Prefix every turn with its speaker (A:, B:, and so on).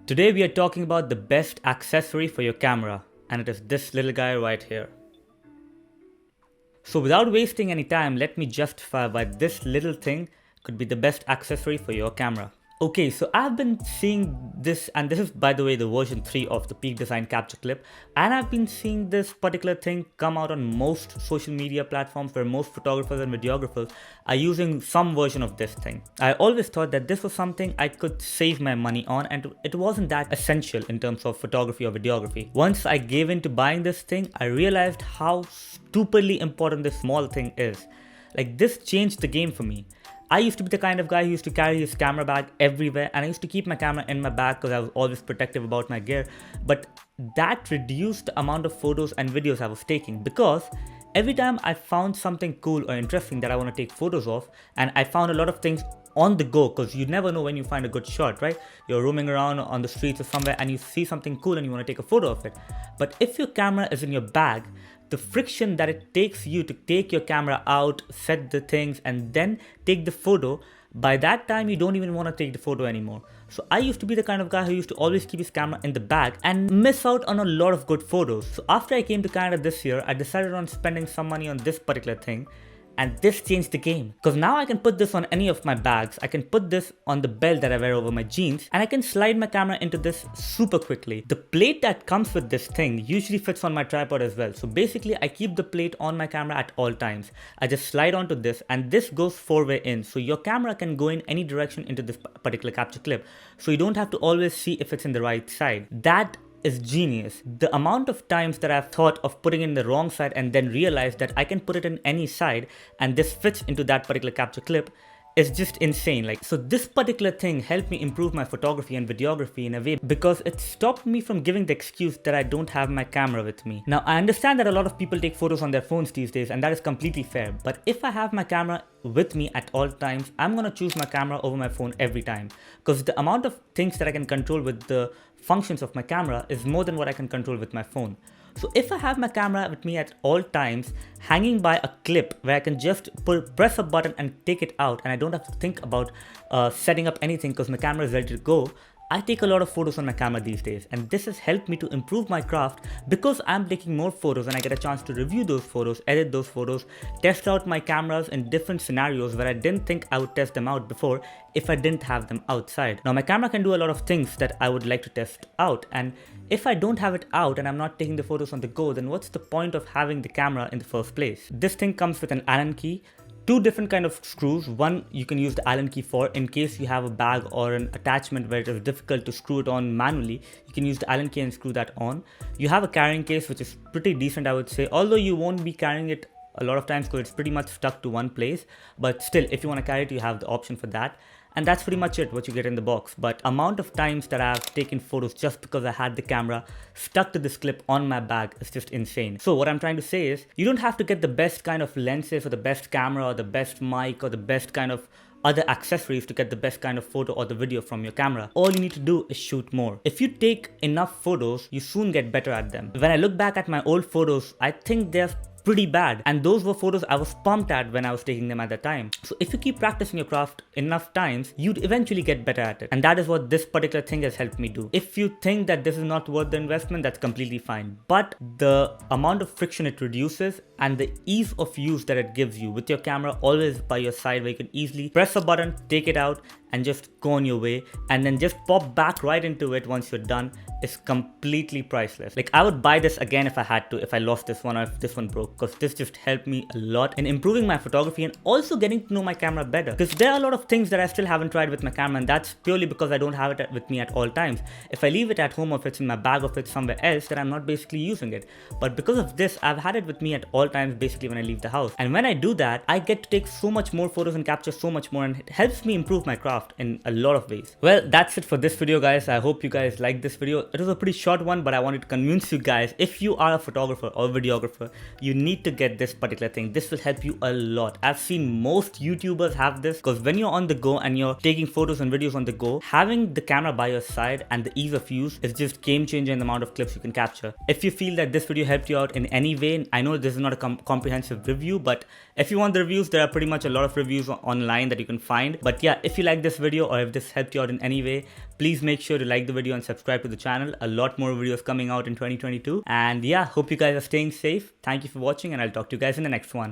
A: Today we are talking about the best accessory for your camera, and it is this little guy right here. So without wasting any time, let me justify why this little thing could be the best accessory for your camera. Okay, so I've been seeing this, and this is by the way the version 3 of the Peak Design Capture Clip, and I've been seeing this particular thing come out on most social media platforms where most photographers and videographers are using some version of this thing. I always thought that this was something I could save my money on, and it wasn't that essential in terms of photography or videography. Once I gave in to buying this thing, I realized how stupidly important this small thing is. Like, this changed the game for me. I used to be the kind of guy who used to carry his camera bag everywhere, and I used to keep my camera in my bag because I was always protective about my gear. But that reduced the amount of photos and videos I was taking, because every time I found something cool or interesting that I want to take photos of, and I found a lot of things on the go, because you never know when you find a good shot, right? You're roaming around on the streets or somewhere and you see something cool and you want to take a photo of it. But if your camera is in your bag, the friction that it takes you to take your camera out, set the things, and then take the photo, by that time you don't even want to take the photo anymore. So I used to be the kind of guy who used to always keep his camera in the bag and miss out on a lot of good photos. So after I came to Canada this year, I decided on spending some money on this particular thing. And this changed the game, because now I can put this on any of my bags. I can put this on the belt that I wear over my jeans, and I can slide my camera into this super quickly. The plate that comes with this thing usually fits on my tripod as well. So basically I keep the plate on my camera at all times. I just slide onto this, and this goes 4-way in. So your camera can go in any direction into this particular capture clip. So you don't have to always see if it's in the right side. That is genius. The amount of times that I've thought of putting in the wrong side and then realized that I can put it in any side and this fits into that particular capture clip is just insane. So this particular thing helped me improve my photography and videography in a way, because it stopped me from giving the excuse that I don't have my camera with me. Now I understand that a lot of people take photos on their phones these days, and that is completely fair. But if I have my camera with me at all times, I'm gonna choose my camera over my phone every time, because the amount of things that I can control with the functions of my camera is more than what I can control with my phone. So if I have my camera with me at all times, hanging by a clip where I can just press a button and take it out, and I don't have to think about setting up anything because my camera is ready to go, I take a lot of photos on my camera these days, and this has helped me to improve my craft because I'm taking more photos and I get a chance to review those photos, edit those photos, test out my cameras in different scenarios where I didn't think I would test them out before if I didn't have them outside. Now my camera can do a lot of things that I would like to test out, and if I don't have it out and I'm not taking the photos on the go, then what's the point of having the camera in the first place? This thing comes with an Allen key, 2 different kind of screws. One you can use the Allen key for in case you have a bag or an attachment where it is difficult to screw it on manually. You can use the Allen key and screw that on. You have a carrying case which is pretty decent, I would say, although you won't be carrying it a lot of times because it's pretty much stuck to one place, but still, if you want to carry it, you have the option for that. And that's pretty much it, what you get in the box. But amount of times that I've taken photos just because I had the camera stuck to this clip on my bag is just insane. So what I'm trying to say is, you don't have to get the best kind of lenses or the best camera or the best mic or the best kind of other accessories to get the best kind of photo or the video from your camera. All you need to do is shoot more. If you take enough photos, you soon get better at them. When I look back at my old photos, I think they're pretty bad, and those were photos I was pumped at when I was taking them at the time. So if you keep practicing your craft enough times, you'd eventually get better at it, and that is what this particular thing has helped me do. If you think that this is not worth the investment, that's completely fine, but the amount of friction it reduces and the ease of use that it gives you with your camera always by your side, where you can easily press a button, take it out, and just go on your way, and then just pop back right into it once you're done, is completely priceless. Like, I would buy this again if I had to, if I lost this one or if this one broke, because this just helped me a lot in improving my photography and also getting to know my camera better. Because there are a lot of things that I still haven't tried with my camera, and that's purely because I don't have it with me at all times. If I leave it at home, or if it's in my bag, or if it's somewhere else, then I'm not basically using it. But because of this, I've had it with me at all times basically when I leave the house. And when I do that, I get to take so much more photos and capture so much more, and it helps me improve my craft in a lot of ways. Well, that's it for this video, guys. I hope you guys liked this video. It was a pretty short one, but I wanted to convince you guys, if you are a photographer or videographer, you need to get this particular thing. This will help you a lot. I've seen most YouTubers have this, because when you're on the go and you're taking photos and videos on the go, having the camera by your side and the ease of use is just game changer in the amount of clips you can capture. If you feel that this video helped you out in any way, I know this is not a comprehensive review, but if you want the reviews, there are pretty much a lot of reviews online that you can find. But yeah, if you like this video or if this helped you out in any way, Please make sure to like the video and subscribe to the channel. A lot more videos coming out in 2022. And yeah, hope you guys are staying safe. Thank you for watching, and I'll talk to you guys in the next one.